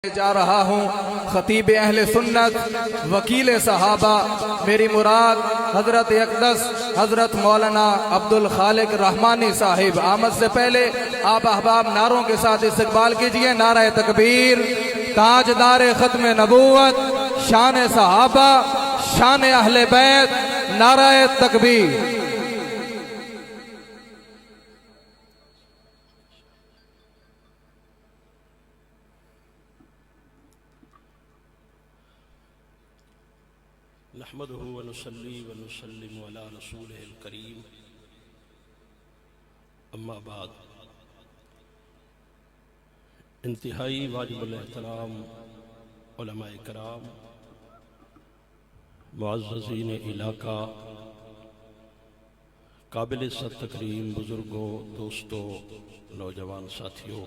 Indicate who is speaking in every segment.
Speaker 1: جا رہا ہوں خطیب اہل سنت وکیل صحابہ میری مراد حضرت اقدس حضرت مولانا عبد الخالق رحمانی صاحب آمد سے پہلے آپ احباب نعروں کے ساتھ استقبال کیجئے۔ نعرہ تکبیر، تاجدار ختم نبوت، شان صحابہ، شان اہل بیت، نعرہ تکبیر۔
Speaker 2: نحمده ونصلي ونسلم على رسوله الكريم اما بعد، انتہائی واجب الاحترام علماء کرام، معززین علاقہ، قابل عزت تکریم بزرگوں، دوستوں، نوجوان ساتھیوں،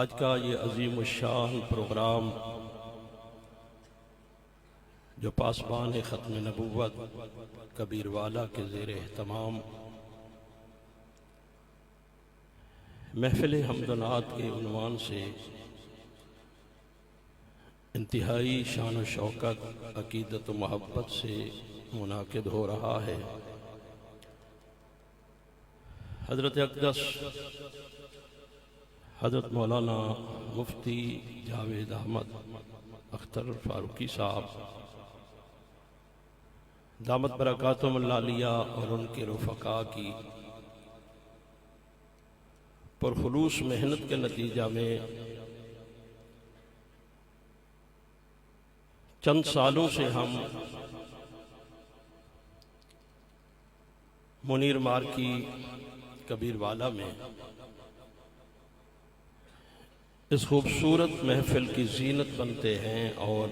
Speaker 2: آج کا یہ عظیم الشان پروگرام جو پاسبان ختم نبوت کبیر والا کے زیر اہتمام محفل حمد و نعت کے عنوان سے انتہائی شان و شوکت، عقیدت و محبت سے منعقد ہو رہا ہے، حضرت اقدس حضرت مولانا مفتی جاوید احمد اختر فاروقی صاحب دامت برکاتہم العالیہ اور ان کے رفقاء کی پرخلوص محنت کے نتیجہ میں چند سالوں سے ہم منیر مارکی کبیر والا میں اس خوبصورت محفل کی زینت بنتے ہیں اور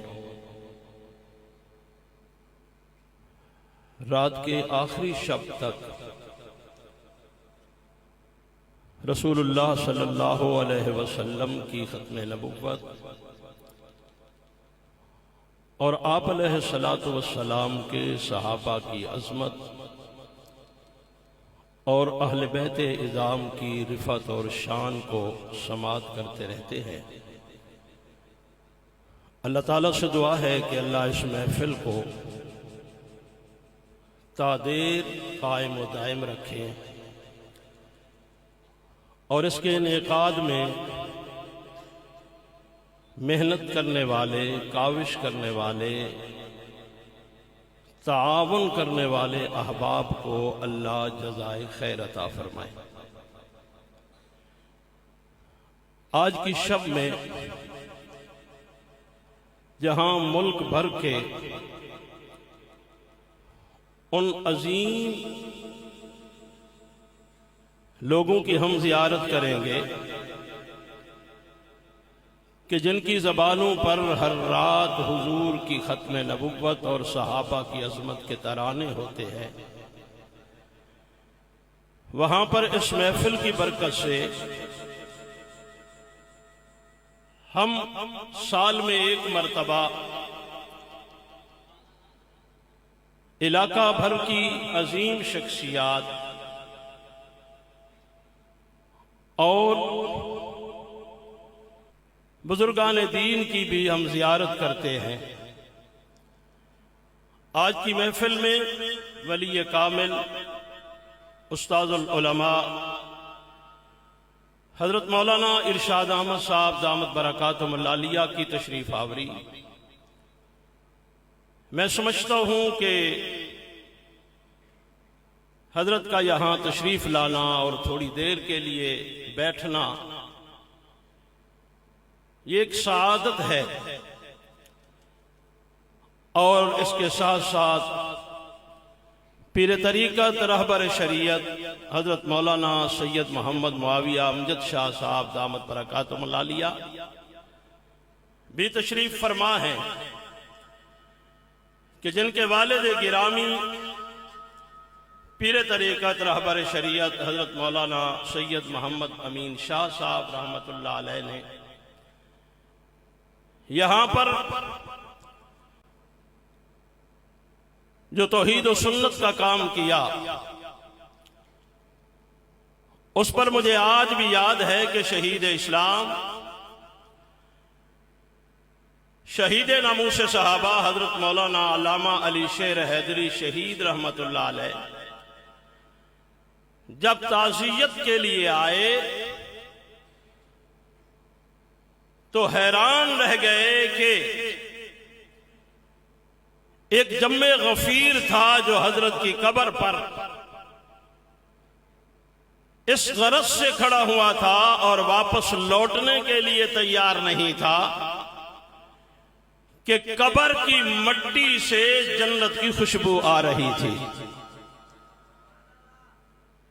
Speaker 2: رات کے آخری شب تک رسول اللہ صلی اللہ علیہ وسلم کی ختم نبوت اور آپ علیہ السلام کے صحابہ کی عظمت اور اہل بیت اعظام کی رفعت اور شان کو سماعت کرتے رہتے ہیں۔ اللہ تعالیٰ سے دعا ہے کہ اللہ اس محفل کو تا دیر قائم و دائم رکھیں اور اس کے انعقاد میں محنت کرنے والے، کاوش کرنے والے، تعاون کرنے والے احباب کو اللہ جزائے خیر عطا فرمائے۔ آج کی شب میں جہاں ملک بھر کے ان عظیم لوگوں کی ہم زیارت کریں گے کہ جن کی زبانوں پر ہر رات حضور کی ختم نبوت اور صحابہ کی عظمت کے ترانے ہوتے ہیں، وہاں پر اس محفل کی برکت سے ہم سال میں ایک مرتبہ علاقہ بھر کی عظیم شخصیات اور بزرگان دین کی بھی ہم زیارت کرتے ہیں۔ آج کی محفل میں ولی کامل استاذ العلماء حضرت مولانا ارشاد احمد صاحب دامت برکاتہم العالیہ کی تشریف آوری۔ میں سمجھتا ہوں کہ حضرت کا یہاں تشریف لانا اور تھوڑی دیر کے لیے بیٹھنا یہ ایک سعادت ہے، اور اس کے ساتھ ساتھ پیر طریقت رہبر شریعت حضرت مولانا سید محمد معاویہ امجد شاہ صاحب دامت برکاتہم العالیہ بھی تشریف فرما ہیں کہ جن کے والد گرامی پیر طریقت رہبر شریعت حضرت مولانا سید محمد امین شاہ صاحب رحمت اللہ علیہ نے یہاں پر جو توحید و سنت کا کام کیا اس پر مجھے آج بھی یاد ہے کہ شہید اسلام، شہید ناموس صحابہ حضرت مولانا علامہ علی شیر حیدری شہید رحمت اللہ علیہ جب تعزیت کے لیے آئے تو حیران رہ گئے کہ ایک جم غفیر تھا جو حضرت کی قبر پر اس غرض سے کھڑا ہوا تھا اور واپس لوٹنے کے لیے تیار نہیں تھا کہ قبر کی مٹی سے جنت کی خوشبو آ رہی تھی،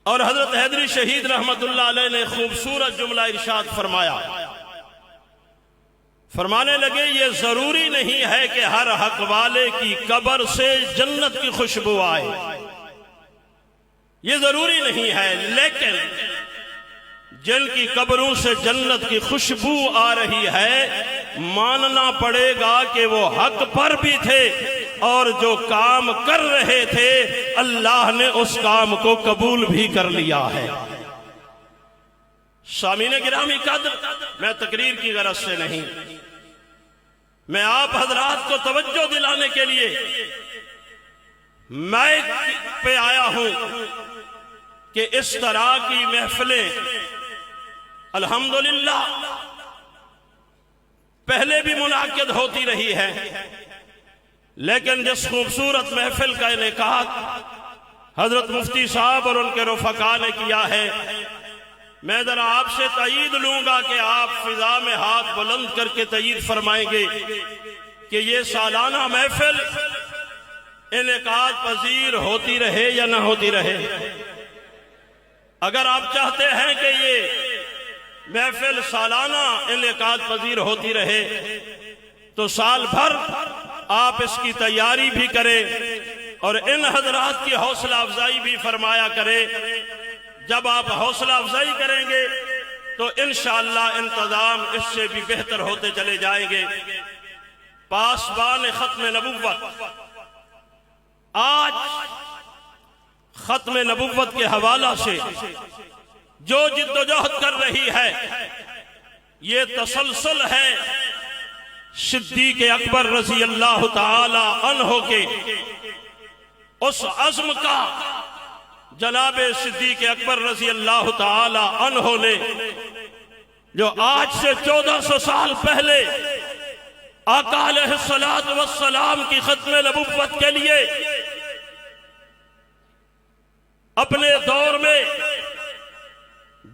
Speaker 2: اور حضرت حیدری شہید رحمت اللہ علیہ نے خوبصورت جملہ ارشاد فرمایا، فرمانے لگے یہ ضروری نہیں ہے کہ ہر حق والے کی قبر سے جنت کی خوشبو آئے، یہ ضروری نہیں ہے، لیکن جن کی قبروں سے جنت کی خوشبو آ رہی ہے ماننا پڑے گا کہ وہ حق پر بھی تھے اور جو کام کر رہے تھے اللہ نے اس کام کو قبول بھی کر لیا ہے۔ سامعین گرامی قدر، میں تقریر کی غرض سے نہیں، میں آپ حضرات کو توجہ دلانے کے لیے مائک پہ آیا ہوں کہ اس طرح کی محفلیں الحمدللہ پہلے بھی منعقد ہوتی رہی ہے، لیکن جس خوبصورت محفل کا انعقاد حضرت مفتی صاحب اور ان کے رفقا نے کیا ہے، میں ذرا آپ سے تائید لوں گا کہ آپ فضا میں ہاتھ بلند کر کے تائید فرمائیں گے کہ یہ سالانہ محفل انعقاد پذیر ہوتی رہے یا نہ ہوتی رہے۔ اگر آپ چاہتے ہیں کہ یہ محفل سالانہ انعقاد پذیر ہوتی رہے تو سال بھر آپ اس کی تیاری بھی کریں اور ان حضرات کی حوصلہ افزائی بھی فرمایا کریں۔ جب آپ حوصلہ افزائی کریں گے تو انشاءاللہ انتظام اس سے بھی بہتر ہوتے چلے جائیں گے۔ پاسبان ختم نبوت، آج ختم نبوت کے حوالہ سے جو جد و جہد کر رہی ہے یہ تسلسل ہے صدیق اکبر رضی اللہ تعالی عنہ کے اس عزم کا۔ جناب صدیق اکبر رضی اللہ تعالی عنہ نے جو آج سے 1400 سال پہلے آقا علیہ السلام کی ختم نبوت کے لیے اپنے دور میں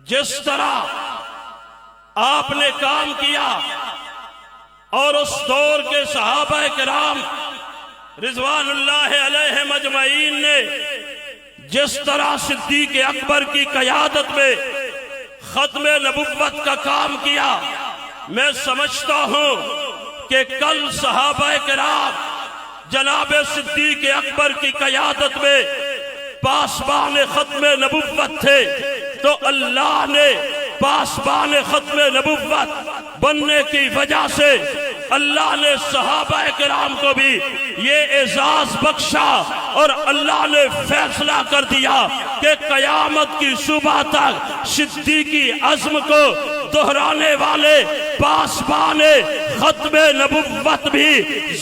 Speaker 2: جس طرح آپ نے کام کیا اور اس دور کے صحابہ کرام رضوان اللہ علیہم اجمعین نے جس طرح صدیق اکبر کی قیادت میں ختم نبوت کا کام کیا، میں سمجھتا ہوں کہ کل صحابہ کرام جناب صدیق اکبر کی قیادت میں پاسبان ختم نبوت تھے، تو اللہ نے پاسبان ختم نبوت بننے کی وجہ سے اللہ نے صحابہ کرام کو بھی یہ اعزاز بخشا اور اللہ نے فیصلہ کر دیا کہ قیامت کی صبح تک صدیقی عزم کو دہرانے والے پاسبان ختم نبوت بھی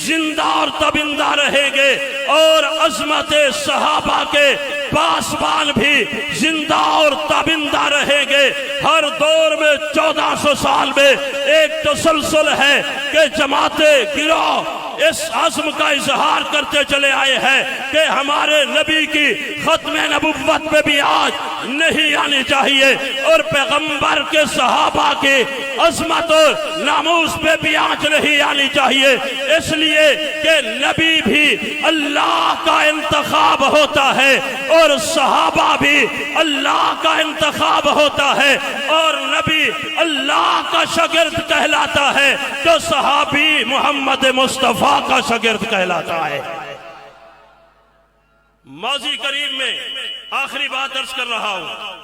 Speaker 2: زندہ اور تابندہ رہیں گے اور عظمت صحابہ کے پاسبان بھی زندہ اور تابندہ رہیں گے۔ ہر دور میں 1400 سال میں ایک تسلسل ہے کہ جماعتیں گروہ اس عزم کا اظہار کرتے چلے آئے ہیں کہ ہمارے نبی کی ختم نبوت پہ بھی آج نہیں آنی چاہیے اور پیغمبر کے صحابہ کی عظمت اور ناموس پہ بھی آنچ نہیں آنی چاہیے، اس لیے کہ نبی بھی اللہ کا انتخاب ہوتا ہے اور صحابہ بھی اللہ کا انتخاب ہوتا ہے، اور نبی اللہ کا شاگرد کہلاتا ہے تو صحابی محمد مصطفیٰ کا شاگرد کہلاتا ہے۔ ماضی قریب میں آخری بات عرض کر رہا ہوں،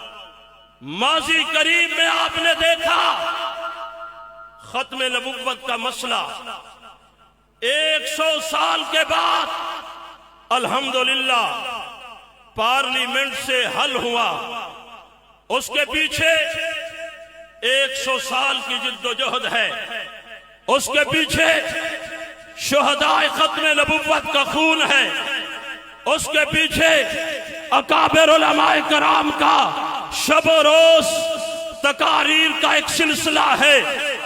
Speaker 2: ماضی قریب میں آپ نے دیکھا ختم نبوت کا مسئلہ 100 سال کے بعد الحمدللہ پارلیمنٹ سے حل ہوا اس کے پیچھے 100 سال کی جد و جہد ہے، اس کے پیچھے شہدائے ختم نبوت کا خون ہے، اس کے پیچھے اکابر علماء کرام کا شب و روز تقاریر کا ایک سلسلہ ہے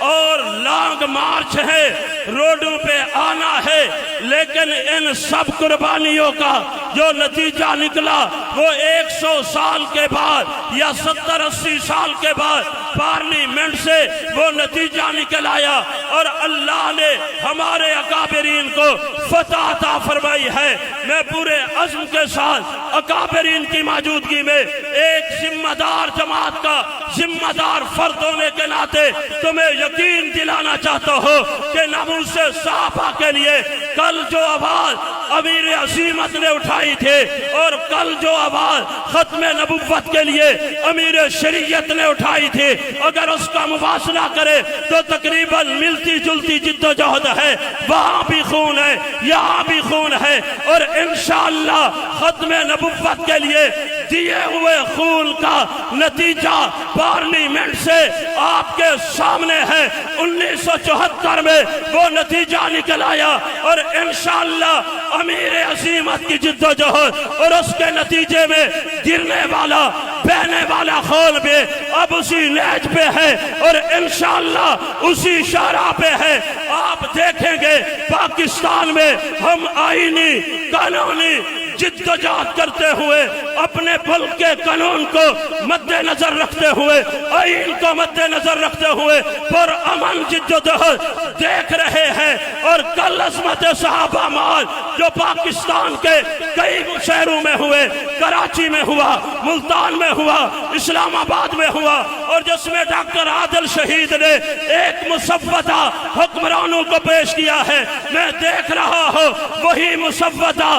Speaker 2: اور لانگ مارچ ہے، روڈوں پہ آنا ہے، لیکن ان سب قربانیوں کا جو نتیجہ نکلا وہ 100 سال کے بعد یا 70-80 سال کے بعد پارلیمنٹ سے وہ نتیجہ نکل آیا، اور اللہ نے ہمارے اکابرین کو فتح عطا فرمائی ہے۔ میں پورے عزم کے ساتھ اکابرین کی موجودگی میں ایک ذمہ دار جماعت کا ذمہ دار فرد ہونے کے ناطے تمہیں یقین دلانا چاہتا ہوں کہ ناموس صحابہ کے لیے کل جو آواز امیر عظیمت نے اٹھائی تھی اور کل جو آواز ختم نبوت کے لیے امیر شریعت نے اٹھائی تھی، اگر اس کا موازنہ کرے تو تقریباً ملتی جلتی جد و جہد ہے، وہاں بھی خون ہے یہاں بھی خون ہے، اور انشاءاللہ ختم نبوت کے لیے دیے ہوئے خون کا نتیجہ پارلیمنٹ سے آپ کے سامنے ہے۔ 1974 میں وہ نتیجہ نکل آیا، اور انشاءاللہ امیر عظیمت کی جد و جہد اور اس کے نتیجے میں گرنے والا بہنے والا خون بھی اب اسی نیج پہ ہے اور انشاءاللہ اسی شاہراہ پہ ہے۔ آپ دیکھیں گے پاکستان میں ہم آئینی قانونی جد و جہد کرتے ہوئے اپنے ملک کے قانون کو مد نظر رکھتے ہوئے آئین کو مد نظر رکھتے ہوئے پر امن جد و جہد دیکھ رہے ہیں، اور کل عظمت صحابہ مال جو پاکستان کے کئی شہروں میں ہوئے، کراچی میں ہوا، ملتان میں ہوا، اسلام آباد میں ہوا، اور جس میں ڈاکٹر عادل شہید نے ایک مسودہ حکمرانوں کو پیش کیا ہے، میں دیکھ رہا ہوں وہی مسودہ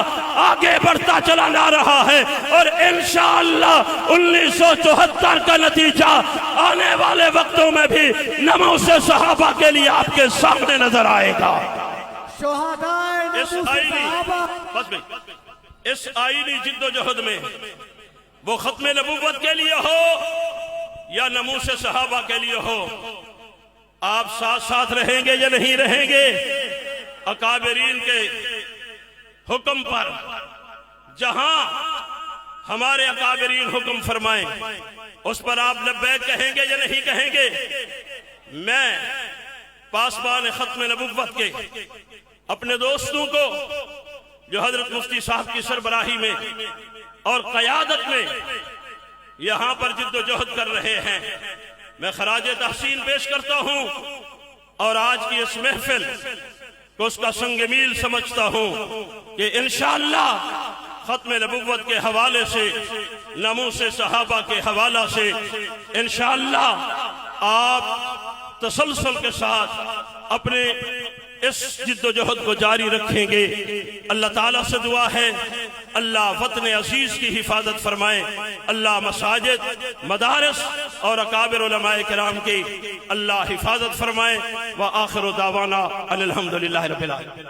Speaker 2: آگے بڑھتا چلا جا رہا ہے، اور انشاءاللہ 1974 کا نتیجہ آنے والے وقتوں میں بھی ناموس صحابہ کے لیے آپ کے سامنے نظر آئے گا۔ اس آئینی جد و جہد میں وہ ختم نبوت کے لیے ہو یا ناموس صحابہ کے لیے ہو، آپ ساتھ ساتھ رہیں گے یا نہیں رہیں گے؟ اکابرین کے حکم پر جہاں ہمارے اکابرین حکم فرمائیں اس پر آپ لبیک کہیں گے یا نہیں کہیں گے؟ میں پاسبان ختم نبوت کے اپنے دوستوں کو جو حضرت مفتی صاحب کی سربراہی میں اور قیادت میں یہاں پر جد و جہد کر رہے ہیں، میں خراج تحسین پیش کرتا ہوں، اور آج کی اس محفل کو اس کا سنگ میل سمجھتا ہوں کہ انشاءاللہ ختم نبوت کے حوالے سے، ناموس صحابہ کے حوالہ سے انشاءاللہ آپ تسلسل کے ساتھ اپنے اس جد و جہد کو جاری رکھیں گے۔ اللہ تعالیٰ سے دعا ہے اللہ وطن عزیز کی حفاظت فرمائے، اللہ مساجد، مدارس اور اکابر علماء کرام کی اللہ حفاظت فرمائے۔ وآخر دعوانا الحمدللہ رب العالمین۔